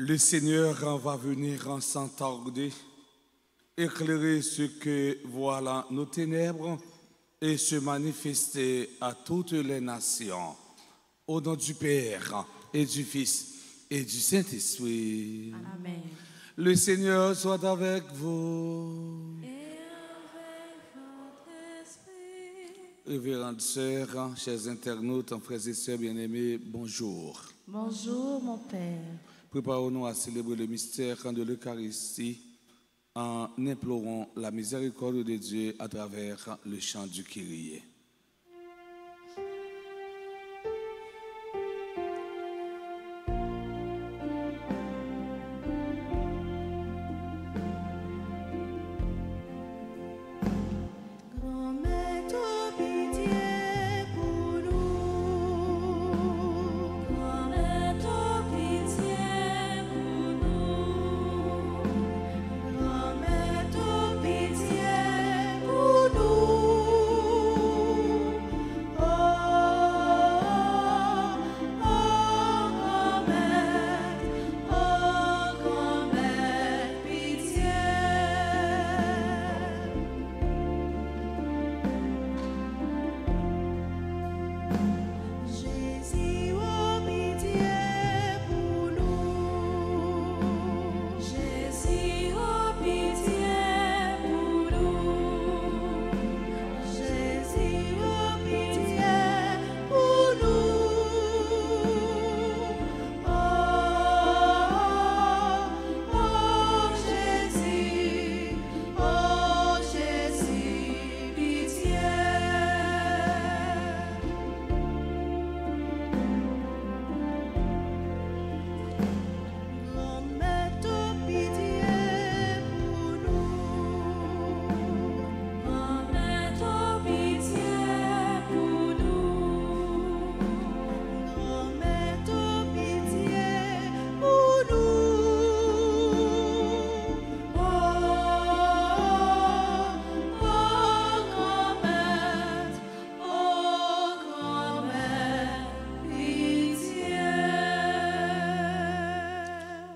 Le Seigneur va venir en sans tarder, éclairer ceux que voilà nos ténèbres et se manifester à toutes les nations. Au nom du Père et du Fils et du Saint-Esprit. Amen. Le Seigneur soit avec vous. Et avec votre esprit. Révérendes sœurs, chers internautes, frères et sœurs bien-aimés, bonjour. Bonjour, mon Père. Préparons-nous à célébrer le mystère de l'Eucharistie en implorant la miséricorde de Dieu à travers le chant du Kyrie.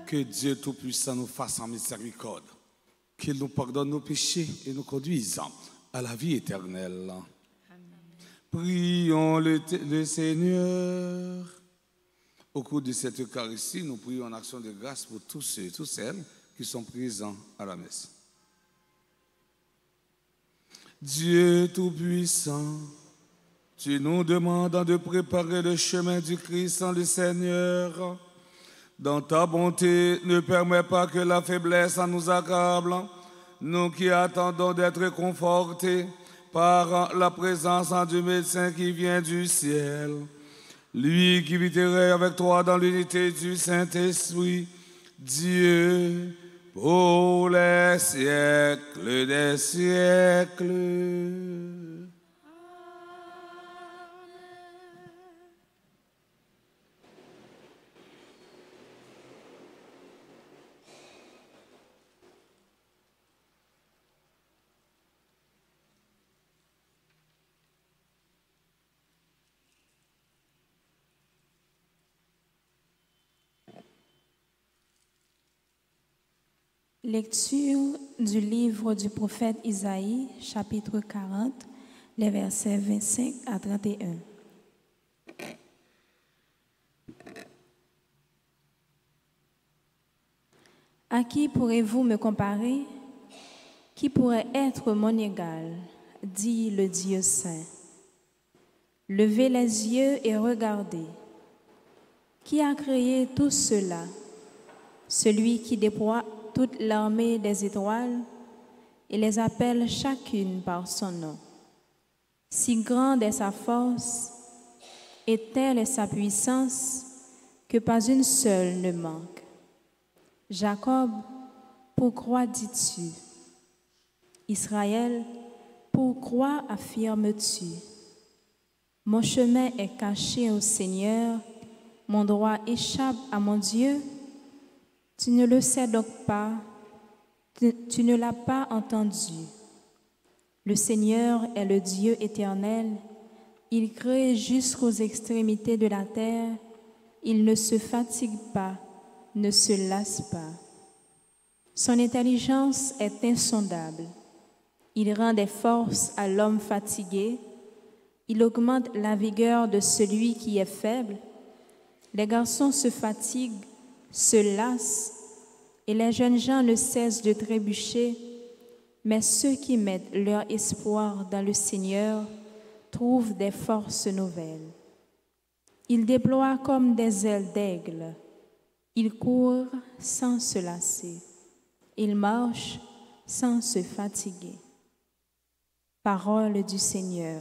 Que Dieu Tout-Puissant nous fasse en miséricorde, qu'il nous pardonne nos péchés et nous conduise à la vie éternelle. Amen. Prions le Seigneur. Au cours de cette Eucharistie, nous prions en action de grâce pour tous ceux et toutes celles qui sont présents à la messe. Dieu Tout-Puissant, tu nous demandes de préparer le chemin du Christ en le Seigneur. Dans ta bonté, ne permets pas que la faiblesse nous accable, nous qui attendons d'être confortés par la présence du médecin qui vient du ciel. Lui qui vit et règne avec toi dans l'unité du Saint-Esprit, Dieu, pour les siècles des siècles. Lecture du livre du prophète Isaïe, chapitre 40, les versets 25 à 31. À qui pourrez-vous me comparer? Qui pourrait être mon égal? Dit le Dieu saint. Levez les yeux et regardez. Qui a créé tout cela? Celui qui déploie toute l'armée des étoiles et les appelle chacune par son nom. Si grande est sa force et telle est sa puissance que pas une seule ne manque. Jacob, pourquoi dis-tu? Israël, pourquoi affirmes-tu? Mon chemin est caché au Seigneur, mon droit échappe à mon Dieu. Tu ne le sais donc pas, tu ne l'as pas entendu. Le Seigneur est le Dieu éternel, il crée jusqu'aux extrémités de la terre, il ne se fatigue pas, ne se lasse pas. Son intelligence est insondable. Il rend des forces à l'homme fatigué. Il augmente la vigueur de celui qui est faible. Les garçons se fatiguent, se lassent, et les jeunes gens ne cessent de trébucher. Mais ceux qui mettent leur espoir dans le Seigneur trouvent des forces nouvelles. Ils déploient comme des ailes d'aigle. Ils courent sans se lasser. Ils marchent sans se fatiguer. Parole du Seigneur.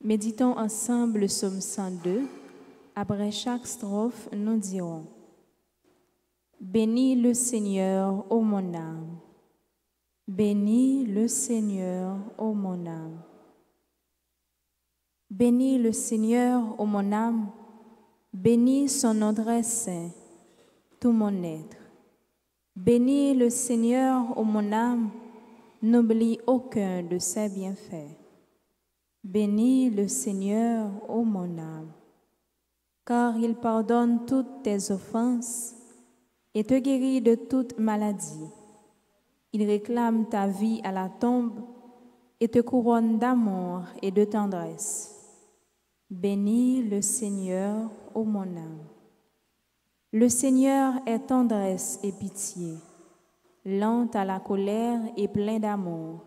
Méditons ensemble le psaume 102. Après chaque strophe, nous dirons: Bénis le Seigneur, ô mon âme. Bénis le Seigneur, ô mon âme. Bénis le Seigneur, ô mon âme. Bénis son nom très saint, tout mon être. Bénis le Seigneur, ô mon âme. N'oublie aucun de ses bienfaits. Bénis le Seigneur, ô mon âme. Car il pardonne toutes tes offenses et te guérit de toute maladie. Il réclame ta vie à la tombe et te couronne d'amour et de tendresse. Bénis le Seigneur, ô mon âme. Le Seigneur est tendresse et pitié, lent à la colère et plein d'amour.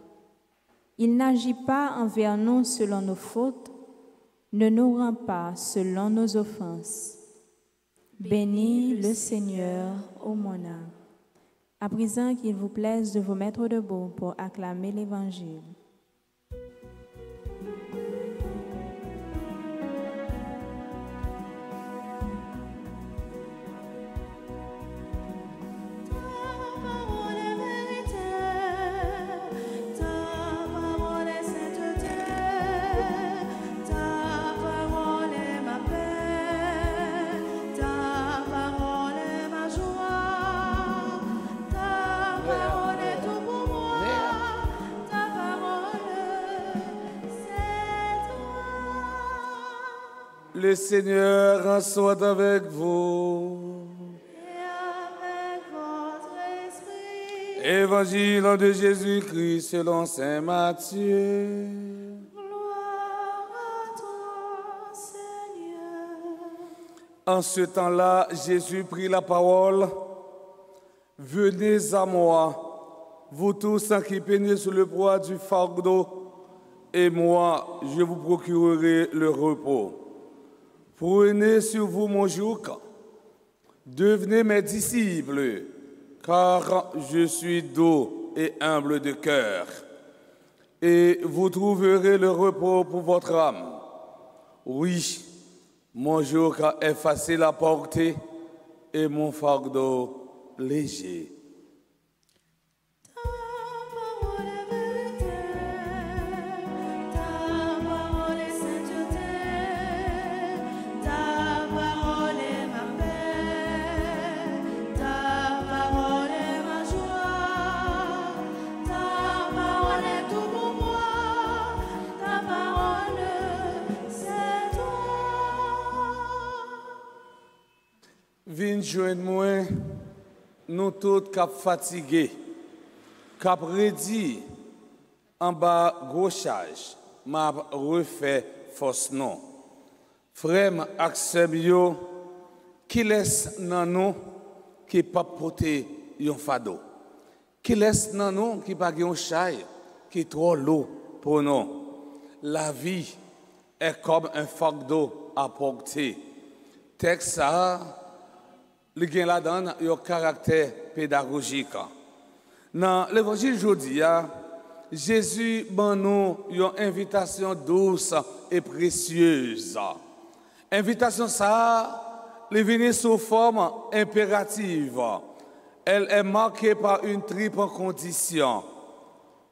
Il n'agit pas envers nous selon nos fautes, ne nous rend pas selon nos offenses. Bénis le Seigneur, ô mon âme. À présent, qu'il vous plaise de vous mettre debout pour acclamer l'Évangile. Le Seigneur soit avec vous. Et avec votre esprit. Évangile de Jésus-Christ selon saint Matthieu. Gloire à toi, Seigneur. En ce temps-là, Jésus prit la parole. Venez à moi, vous tous qui peinez sous le poids du fardeau, et moi, je vous procurerai le repos. Prenez sur vous mon joug, devenez mes disciples, car je suis doux et humble de cœur, et vous trouverez le repos pour votre âme. Oui, mon joug est facile à porter et mon fardeau léger. Vin joindre moi, nous tous cap fatigués, cap redit en bas gauchage, m'a refait force non. Frère Axel yo, qui laisse nan nous qui pas porter un fardeau. Qui laisse nan nous qui pas un chai, qui trop lourd pour nous. La vie est comme un fardeau à porter. Texte ça, le gain là-dedans, il y a un caractère pédagogique. Dans l'évangile aujourd'hui, Jésus ban nous une invitation douce et précieuse. Invitation ça, elle vient sous forme impérative. Elle est marquée par une triple condition.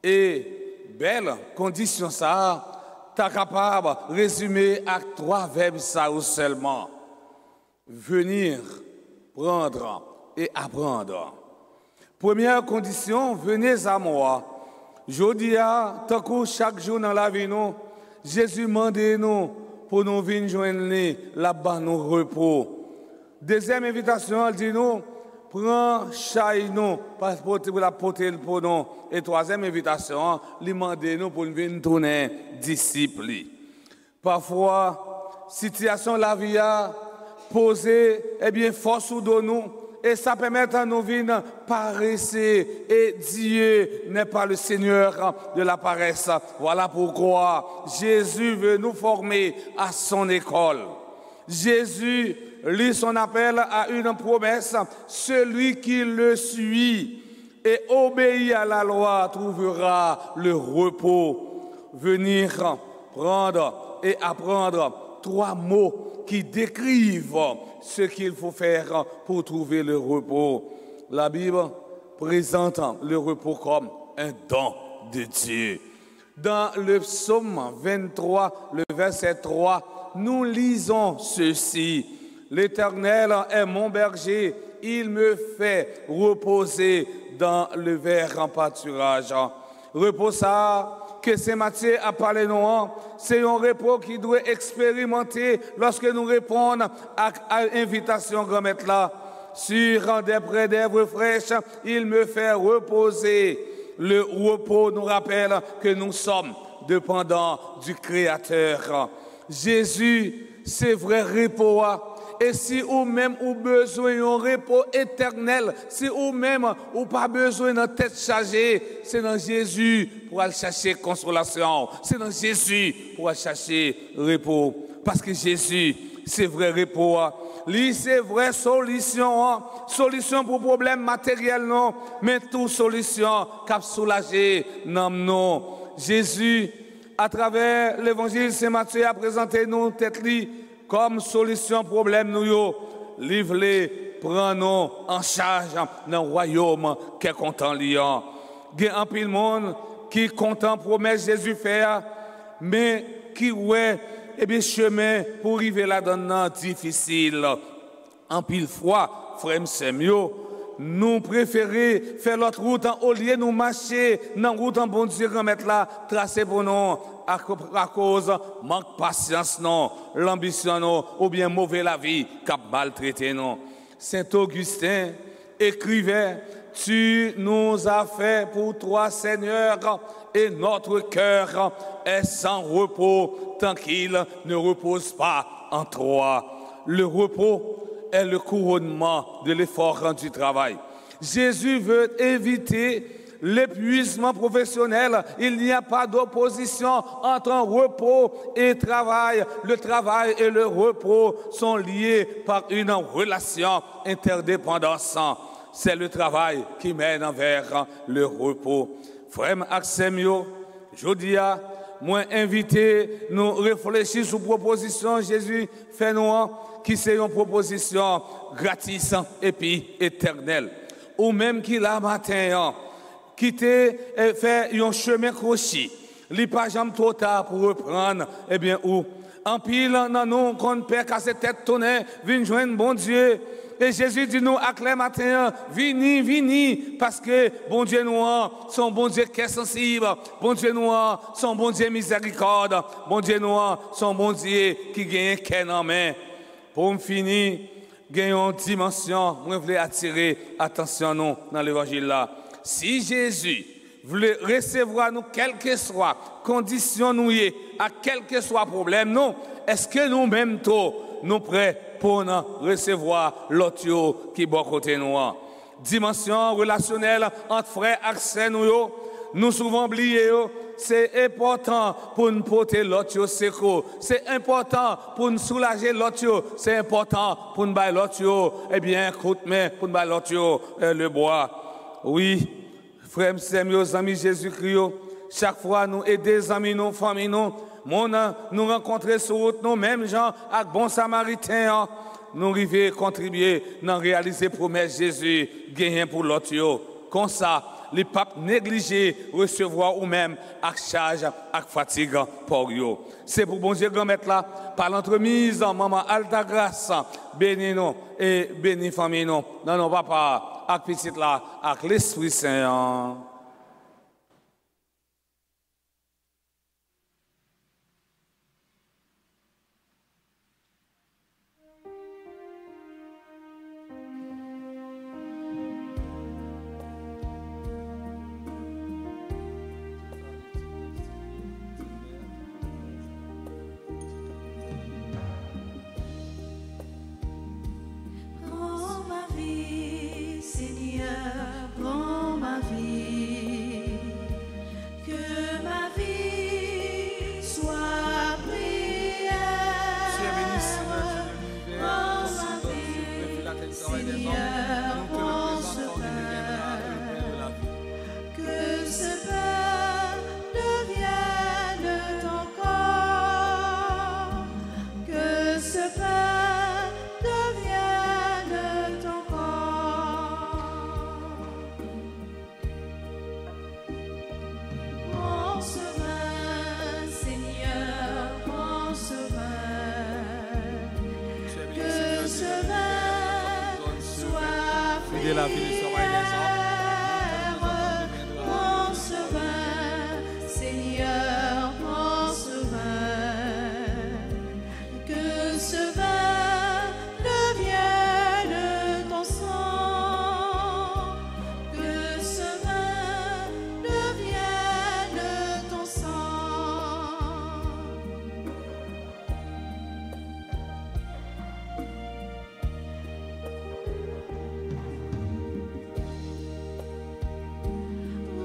Et belle condition ça, tu es capable de résumer à 3 verbes ça ou seulement. Venir, prendre et apprendre. Première condition, venez à moi. Je dis, tant que chaque jour dans la vie, nous, Jésus demande nous pour nous venir joindre là-bas nous repos. Deuxième invitation, elle dit nous, prends chaille nous, pour la porter pour nous. Et troisième invitation, lui demander nous pour nous venir tourner disciples. Parfois, situation la vie a posé, eh bien, force ou de nous. Et ça permet à nous venir paresser. Et Dieu n'est pas le Seigneur de la paresse. Voilà pourquoi Jésus veut nous former à son école. Jésus lit son appel à une promesse. Celui qui le suit et obéit à la loi trouvera le repos. Venir prendre et apprendre 3 mots qui décrivent ce qu'il faut faire pour trouver le repos. La Bible présente le repos comme un don de Dieu. Dans le psaume 23, le verset 3, nous lisons ceci. L'Éternel est mon berger, il me fait reposer dans le vert pâturage. Repos ça, que Saint Matthieu a parlé nous, c'est un repos qui doit expérimenter lorsque nous répondons à l'invitation grand-maître là. Sur des près d'herbes fraîches, il me fait reposer. Le repos nous rappelle que nous sommes dépendants du Créateur. Jésus, c'est vrai repos. Et si ou même ou besoin d'un repos éternel, si ou même ou pas besoin d'une tête chargée, c'est dans Jésus pour aller chercher consolation. C'est dans Jésus pour aller chercher repos. Parce que Jésus, c'est vrai repos. Lui, c'est vraie solution. Solution pour problème matériel, non. Mais toute solution qui soulager, non. Jésus, à travers l'évangile, Saint Matthieu a présenté nous tête li comme solution problème nous yo. Livre-les, prenons en charge dans le royaume qui est content liant. Il y a un pile monde qui est content promesse Jésus faire, mais qui ouais et bien chemin pour arriver là-dedans difficile. En pile fois, frère Semio, nous préférons faire l'autre route au lieu de nous marcher dans la route en bon Dieu remettre là, tracer pour nous à cause manque de patience, non, l'ambition, non, ou bien mauvais la vie, cap maltraité, non. Saint Augustin écrivait, tu nous as fait pour toi, Seigneur, et notre cœur est sans repos tant qu'il ne repose pas en toi. Le repos est le couronnement de l'effort du travail. Jésus veut éviter l'épuisement professionnel. Il n'y a pas d'opposition entre un repos et travail. Le travail et le repos sont liés par une relation interdépendante. C'est le travail qui mène vers le repos. Frère Axemio, je dis à moi invité, nous réfléchir sur proposition Jésus fait nous qui c'est une proposition gratis et puis éternelle. Ou même qui la matin, qui te fait un chemin crochet, li pas jamais trop tard pour reprendre, eh bien, ou en pile, dans nous, qu'on perd casser tête tonner, vin joindre bon Dieu. Et Jésus dit nous, à clair matin, vini, parce que bon Dieu nous, son bon Dieu qui est sensible, bon Dieu nous, son bon Dieu miséricorde, bon Dieu nous, son bon Dieu qui gagne qu'un en main. Pour me finir, gagnons une dimension, je voulais attirer attention nous dans l'évangile là. Si Jésus voulait recevoir nous, quelle que soit condition nous y est, à quel que soit problème, non, est-ce que nous-mêmes, nous prêts pour nous recevoir l'autre qui est bon côté nous? Dimension relationnelle entre frères et sœurs nous souvent oubliés. C'est important pour nous porter l'autre secours. C'est important pour nous soulager l'autre. C'est important pour nous bailler l'autre. Eh bien, écoute-moi, pour nous bailler l'autre le bois. Oui, frères et amis Jésus-Christ, chaque fois nous aider les amis, nos familles, nous rencontrer sur route, nous mêmes gens, avec bon samaritain, nous arriver contribuer, nous réaliser promesse Jésus, gagner pour l'autre. Comme ça, les papes négligés recevoir ou même avec charge, avec fatigue pour eux. C'est pour bon Dieu grand-mère là, par l'entremise, maman Alta Grâce, bénis nous et bénis famille nous. Non, non, papa, avec petite là, avec l'Esprit Saint. Aider la vie du travail des hommes. Prends ce vin, Seigneur, prends ce vin. Que ce vin devienne ton sang. Que ce vin devienne ton sang.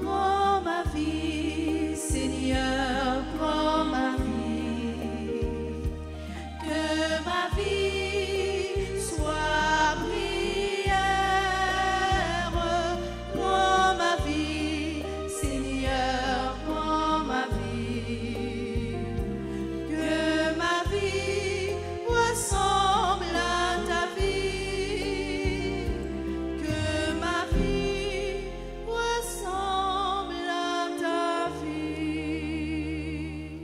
Prends ma vie, Seigneur, prends ma vie. Que ma vie soit prière. Prends ma vie, Seigneur, prends ma vie. Que ma vie ressemble à ta vie. Que ma vie ressemble à ta vie.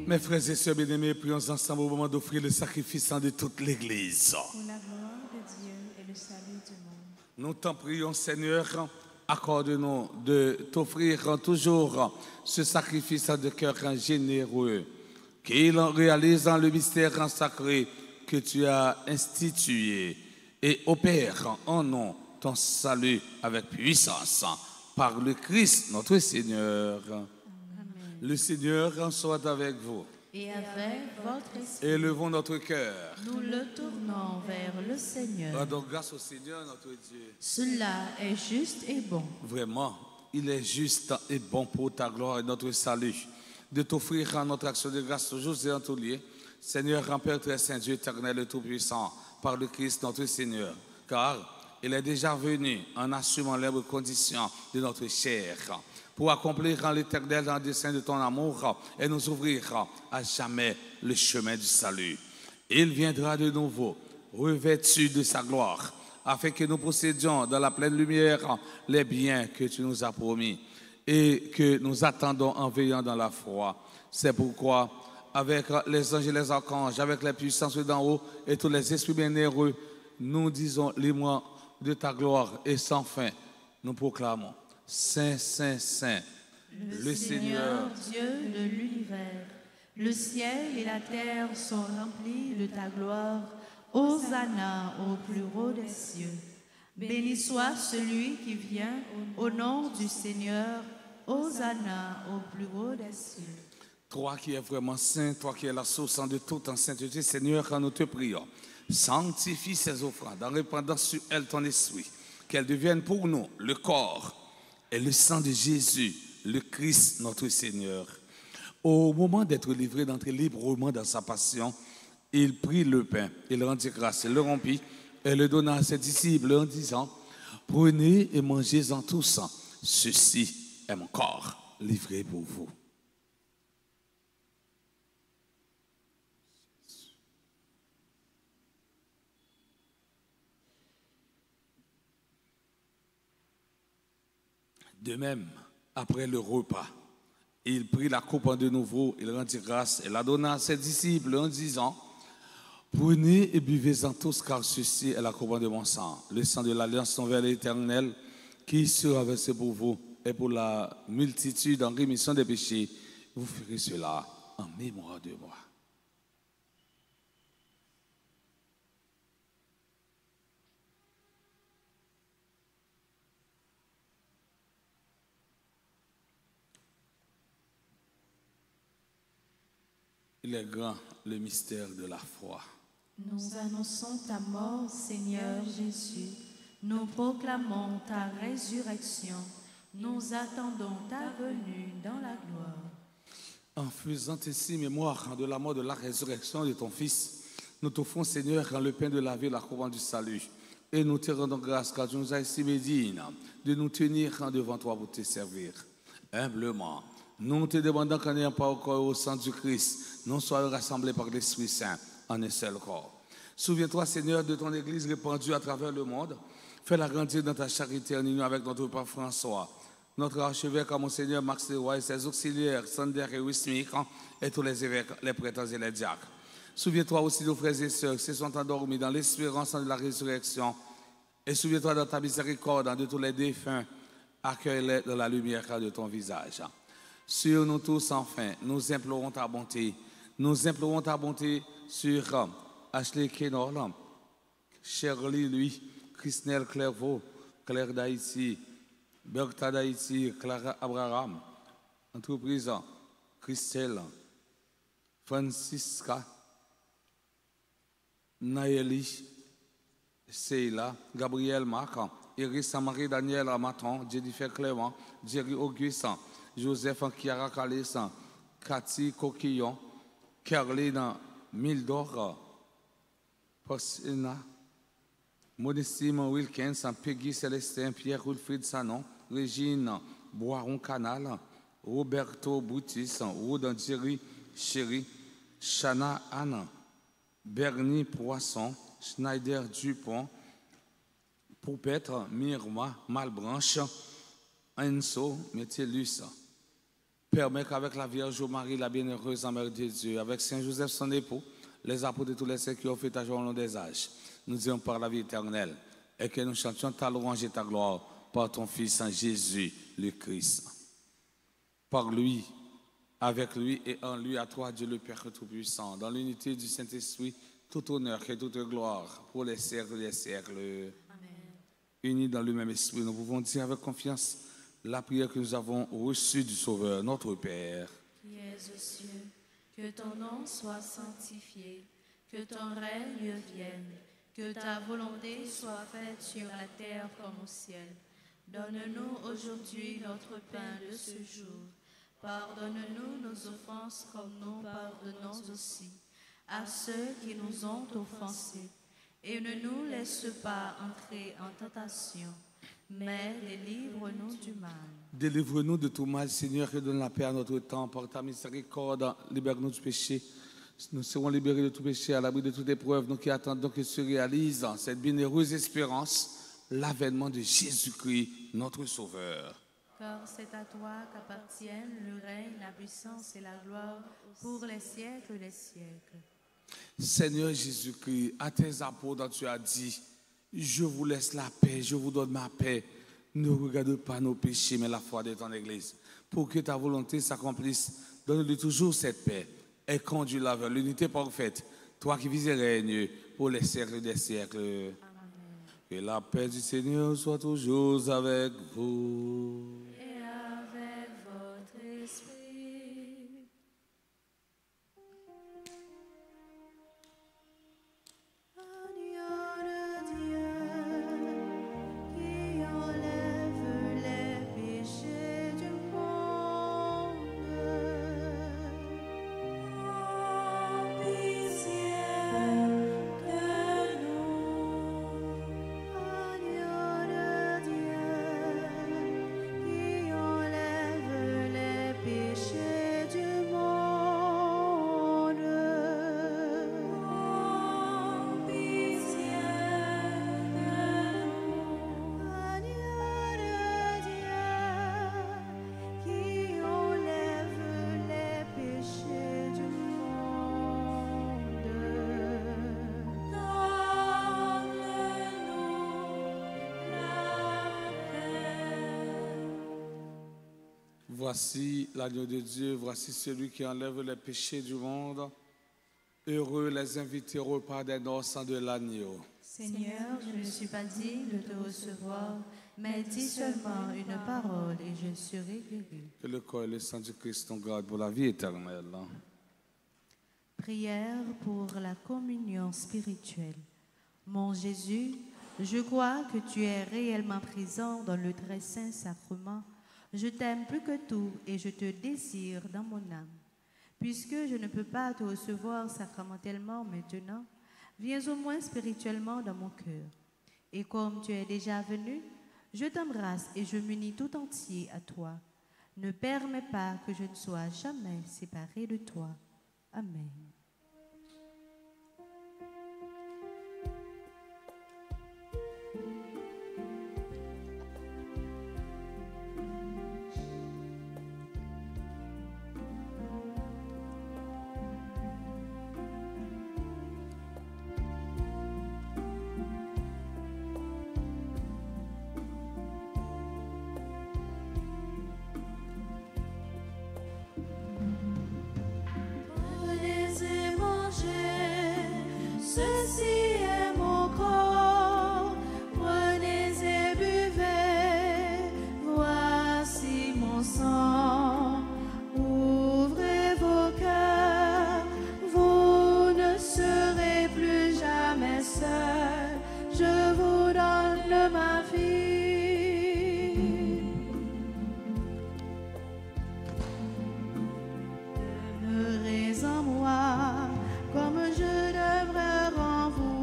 Mes frères et sœurs bien-aimés, prions ensemble au moment d'offrir le sacrifice de toute l'Église. Pour la gloire de Dieu et le salut du monde. Nous t'en prions, Seigneur, accorde-nous de t'offrir toujours ce sacrifice de cœur généreux, qu'il réalise dans le mystère sacré que tu as institué et opère en nous ton salut avec puissance par le Christ notre Seigneur. Le Seigneur soit avec vous. Et avec votre esprit, Élevons notre cœur. nous le tournons vers le Seigneur. Rendons grâce au Seigneur notre Dieu. Cela est juste et bon. Vraiment, il est juste et bon pour ta gloire et notre salut de t'offrir notre action de grâce toujours et en tout lieu. Seigneur, grand Père très saint, Dieu éternel et tout-puissant, par le Christ notre Seigneur. Car il est déjà venu en assumant les conditions de notre chair pour accomplir en l'éternel dans le dessein de ton amour et nous ouvrir à jamais le chemin du salut. Il viendra de nouveau, revêtu de sa gloire, afin que nous possédions dans la pleine lumière les biens que tu nous as promis et que nous attendons en veillant dans la foi. C'est pourquoi, avec les anges et les archanges, avec les puissances d'en haut et tous les esprits bienheureux, nous disons librement de ta gloire et sans fin, nous proclamons Saint, Saint, Saint, le Seigneur. Dieu de l'univers, le ciel et la terre sont remplis de ta gloire. Hosanna au plus haut des cieux. Béni soit celui qui vient au nom du Seigneur. Hosanna au plus haut des cieux. Toi qui es vraiment saint, toi qui es la source de toute en sainteté, Seigneur, quand nous te prions, sanctifie ces offrandes en répandant sur elles ton esprit, qu'elles deviennent pour nous le corps et le sang de Jésus, le Christ, notre Seigneur. Au moment d'être livré, d'entrer librement dans sa passion, il prit le pain, il rendit grâce, il le rompit et le donna à ses disciples en disant, prenez et mangez-en tous, ceci est mon corps livré pour vous. De même, après le repas, il prit la coupe de nouveau, il rendit grâce et la donna à ses disciples en disant, prenez et buvez-en tous, car ceci est la coupe de mon sang, le sang de l'alliance envers l'Éternel, qui sera versé pour vous et pour la multitude en rémission des péchés. Vous ferez cela en mémoire de moi. Il est grand le mystère de la foi. Nous annonçons ta mort, Seigneur Jésus. Nous proclamons ta résurrection. Nous attendons ta venue dans la gloire. En faisant ainsi mémoire de la mort, de la résurrection de ton Fils, nous t'offrons, Seigneur, le pain de la vie, la couronne du salut. Et nous te rendons grâce car tu nous as estimé digne de nous tenir devant toi pour te servir. Humblement, nous te demandons qu'en n'ayant pas encore au sang du Christ, nous soyons rassemblés par l'Esprit Saint en un seul corps. Souviens-toi, Seigneur, de ton Église répandue à travers le monde. Fais-la grandir dans ta charité en union avec notre Père François, notre archevêque, Monseigneur Max Leroy, ses auxiliaires, Sander et Wismik, et tous les évêques, les prêtres et les diacres. Souviens-toi aussi de nos frères et sœurs qui se sont endormis dans l'espérance de la résurrection Et souviens-toi dans ta miséricorde de tous les défunts. Accueille-les dans la lumière de ton visage. Sur nous tous, enfin, nous implorons ta bonté. Nous implorons ta bonté sur Ashley Kenor, Shirley, lui, Christelle Clairvaux, Claire d'Haïti, Bertha d'Haïti, Clara Abraham, entreprise Christelle, Francisca, Naëli, Seila, Gabriel Marc, Iris Marie Daniel Maton, Jennifer Clément, Jerry Auguste, Joseph Kiara Kalis, Cathy Coquillon, Caroline Mildor, Posina, Modestine Wilkins, Peggy Célestin, Pierre Wilfried Sanon, Régine Boiron Canal, Roberto Boutis, Rodan Jerry Chéri, Chana Anne, Bernie Poisson, Schneider Dupont, Poupêtre, Mirma, Malbranche, Enso, Métellus. Permet qu'avec la Vierge Marie, la bienheureuse Mère de Dieu, avec Saint Joseph son époux, les apôtres de tous les siècles qui ont fait ta joie au long des âges, nous disons par la vie éternelle, et que nous chantions ta louange et ta gloire par ton Fils Jésus le Christ. Par lui, avec lui et en lui, à toi, Dieu le Père Tout-Puissant, dans l'unité du Saint-Esprit, tout honneur et toute gloire pour les siècles des siècles. Amen. Unis dans le même esprit, nous pouvons dire avec confiance la prière que nous avons reçue du Sauveur, notre Père. Qui es aux cieux, que ton nom soit sanctifié, que ton règne vienne, que ta volonté soit faite sur la terre comme au ciel. Donne-nous aujourd'hui notre pain de ce jour. Pardonne-nous nos offenses comme nous pardonnons aussi à ceux qui nous ont offensés. Et ne nous laisse pas entrer en tentation, mais délivre-nous du mal. Délivre-nous de tout mal, Seigneur, et donne la paix à notre temps. Par ta miséricorde, libère-nous du péché. Nous serons libérés de tout péché, à l'abri de toute épreuve. Nous qui attendons que se réalise cette bienheureuse espérance, l'avènement de Jésus-Christ, notre Sauveur. Car c'est à toi qu'appartiennent le règne, la puissance et la gloire pour les siècles des siècles. Seigneur Jésus-Christ, à tes apôtres, tu as dit, je vous laisse la paix, je vous donne ma paix. Ne regarde pas nos péchés, mais la foi de ton Église. Pour que ta volonté s'accomplisse, donne-lui toujours cette paix et conduis-la vers l'unité parfaite. Toi qui vis et règnes pour les siècles des siècles. Amen. Que la paix du Seigneur soit toujours avec vous. Et avec votre esprit. Voici l'agneau de Dieu, voici celui qui enlève les péchés du monde. Heureux les invités au repas des noces de l'agneau. Seigneur, je ne suis pas digne de te recevoir, mais dis seulement une parole et je serai guéri. Que le corps et le sang du Christ nous gardent pour la vie éternelle. Prière pour la communion spirituelle. Mon Jésus, je crois que tu es réellement présent dans le très saint sacrement. Je t'aime plus que tout et je te désire dans mon âme. Puisque je ne peux pas te recevoir sacramentellement maintenant, viens au moins spirituellement dans mon cœur. Et comme tu es déjà venu, je t'embrasse et je m'unis tout entier à toi. Ne permets pas que je ne sois jamais séparé de toi. Amen. Ceci est mon corps, prenez et buvez. Voici mon sang, ouvrez vos cœurs. Vous ne serez plus jamais seuls, je vous donne ma vie. Demeurez en moi, comme je demeure en vous.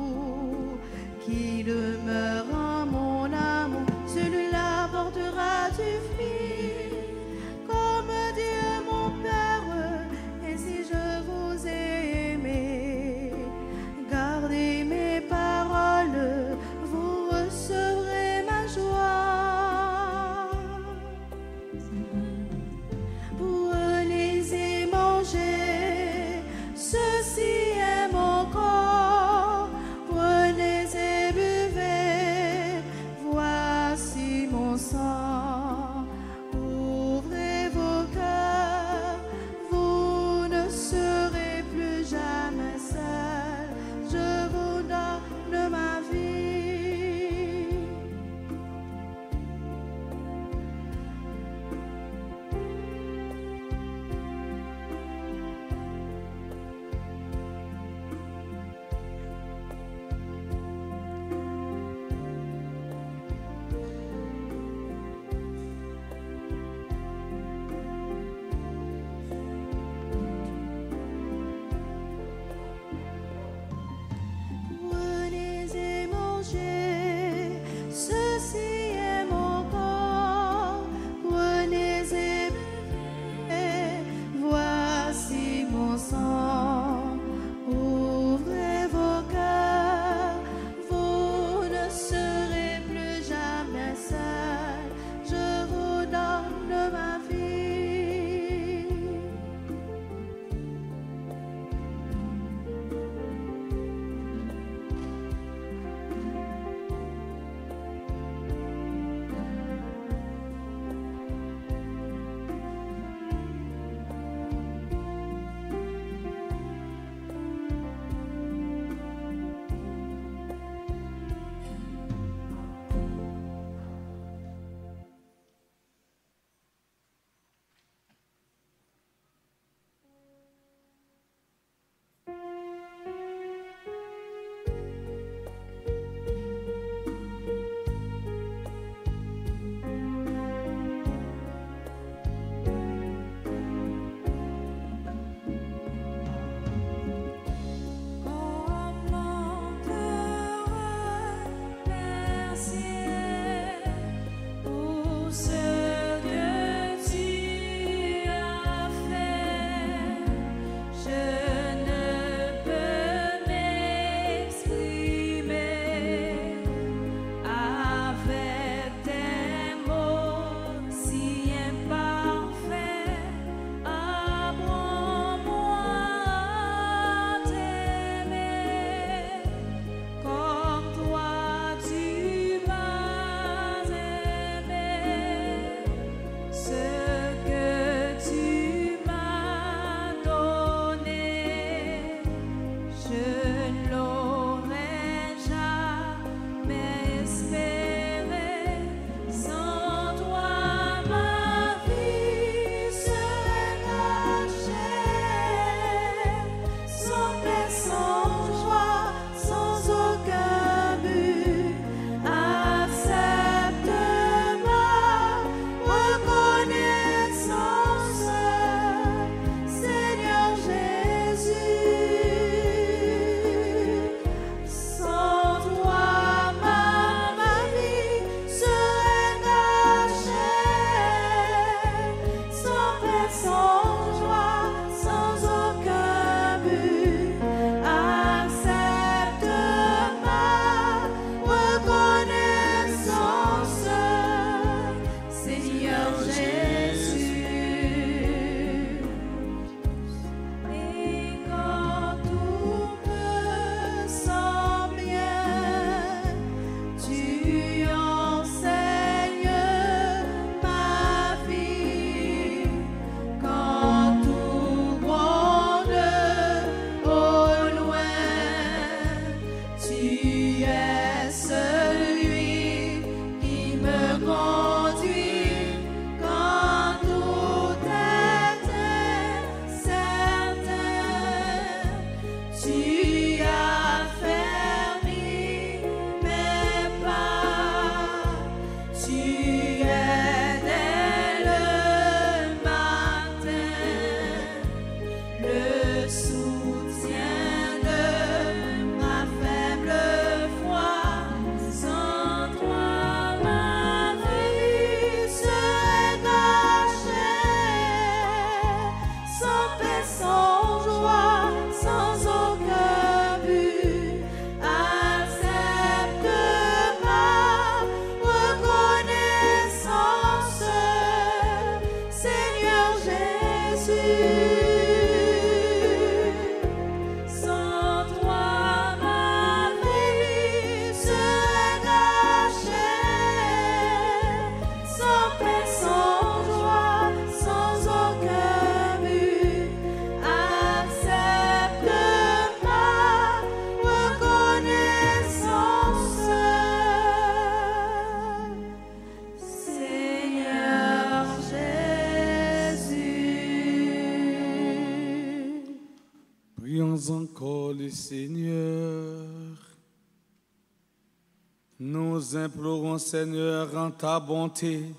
prions encore le Seigneur. Nous implorons, Seigneur, en ta bonté,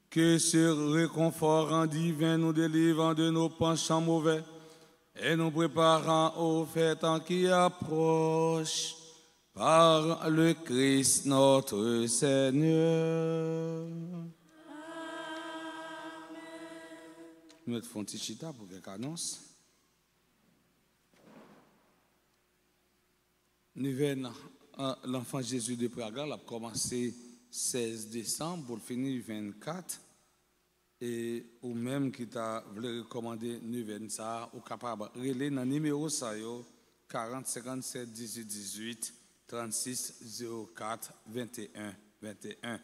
que ce réconfort divin nous délivre de nos penchants mauvais et nous préparant aux fêtes qui approchent par le Christ notre Seigneur. Nous mettons un petit chita pour quelques annonces. Nous venons l'enfant Jésus de Praga, il a commencé 16 décembre pour finir 24. Et ou même qui t'a voulu recommander nous ça, ou capable de relayer dans le numéro 40 57 18 18 36 04 21 21.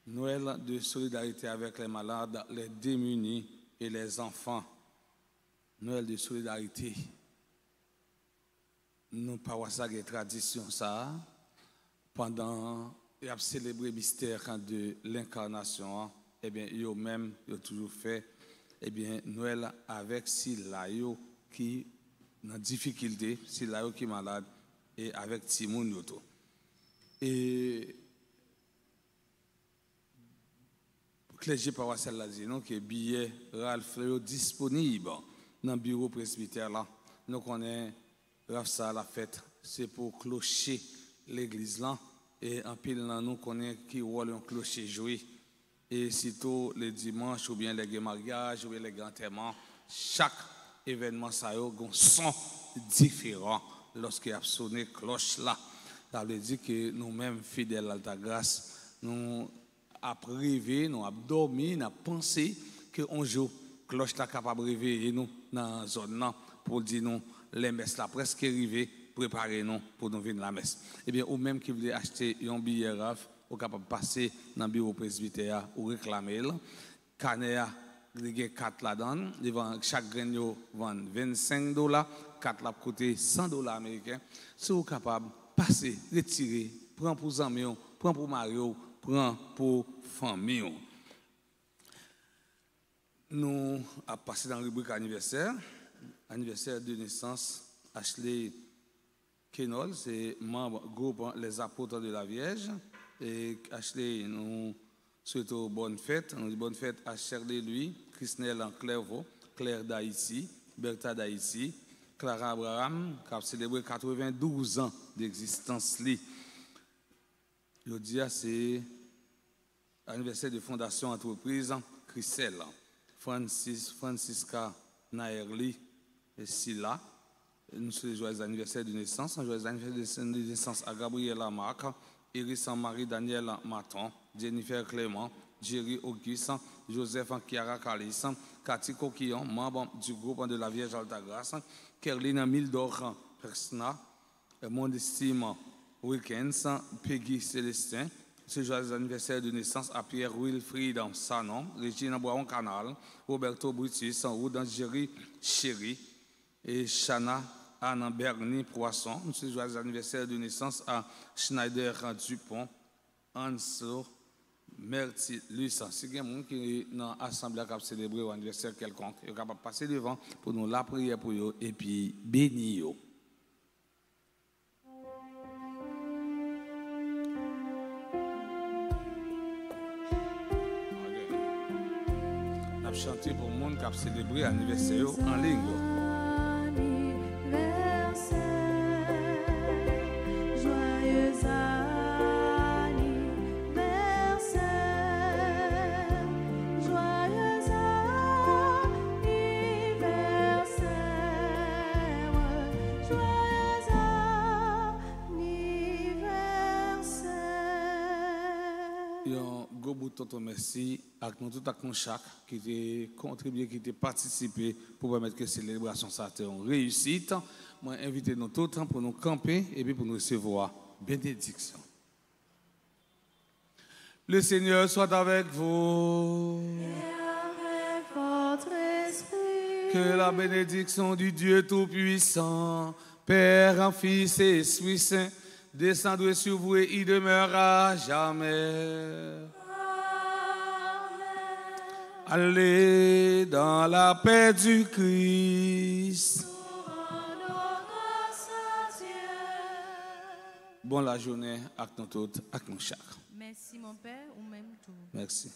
Noël de solidarité avec les malades, les démunis et les enfants. Noël de solidarité. Nous pas ça des traditions ça pendant y a célébré le mystère de l'incarnation. Eh bien, ils même ont toujours fait Noël avec Silayo qui dans difficulté, Silayo qui est malade et avec Timon Yoto. Et le clergé paroissial a dit non que billet Ralph disponible dans le bureau presbytère là. Nous connaissons Ralph ça la fête, c'est pour clocher l'église là et en pile là nous connaissons qui rôle un clocher joué. Et sitôt les dimanches ou bien les mariages ou bien les grands enterrements, chaque événement ça a un son différent lorsqu'il y a sonné cloche là. Ça veut dire que nous-mêmes fidèles à ta grâce, nous avons rêvé, nous avons dormi, nous avons pensé qu'un jour cloche là capable de réveiller nous dans la zone là pour dire nous les messes là presque arrivées, préparez-nous pour nous venir à la messe. Eh bien, ou même qui voulait acheter un billet rave, ou capable de passer dans le bureau presbytère ou réclamer. Canéa, il y a 4 là-dedans. Chaque grain vend $25. 4 là coûter $100 américains. Si vous êtes capable de passer, retirer, prendre pour amis, prendre pour Mario, prendre pour famille. Nous avons passé dans la rubrique anniversaire. Anniversaire de naissance, Ashley Kenol, c'est membre du groupe Les Apôtres de la Vierge. Et Ashley, nous souhaitons bonne fête. Nous disons bonne fête à Shirley lui, Christelle en Clairvaux, Claire d'Haïti, Bertha d'Haïti, Clara Abraham, qui a célébré 92 ans d'existence. Je dis c'est l'anniversaire de Fondation Entreprise Christelle, Francisca Naerli et Silla. Nous souhaitons joyeux anniversaire de naissance. Joyeux anniversaire de naissance à Gabriela Marc, Iris Marie-Daniel Maton, Jennifer Clément, Jerry Auguste, Joseph Kiara Calis, Cathy Coquillon, membre du groupe de la Vierge Altagrace, Kerline Mildor Persna, Mondestime Wilkins, Peggy Célestin. Ce joyeux anniversaire de naissance à Pierre Wilfried Sanon, Regina Boiron Canal, Roberto Brutus, Roudan Jerry Chéri et Chana Anne Bernie Poisson. Ce joyeux anniversaire de naissance à Schneider Dupont, Anso Merci Lucien. Si il y a quelqu'un qui est dans l'assemblée qui a célébré un anniversaire quelconque, il est capable de passer devant pour nous la prière pour eux et puis bénir. On a chanté pour le monde qui a célébré l'anniversaire en langue. Tonton merci à nous tout à chaque qui a contribué, qui a participé pour permettre que la célébration soit une réussite. Moi, invite nous tout pour nous camper et puis pour nous recevoir bénédiction. Le Seigneur soit avec vous. Et avec votre esprit. Que la bénédiction du Dieu Tout-Puissant, Père, Fils et Esprit Saint, descende sur vous et y demeurera jamais. Allez dans la paix du Christ. Bon la journée à nous toutes, à nous chaque. Merci mon Père, ou même tout. Merci.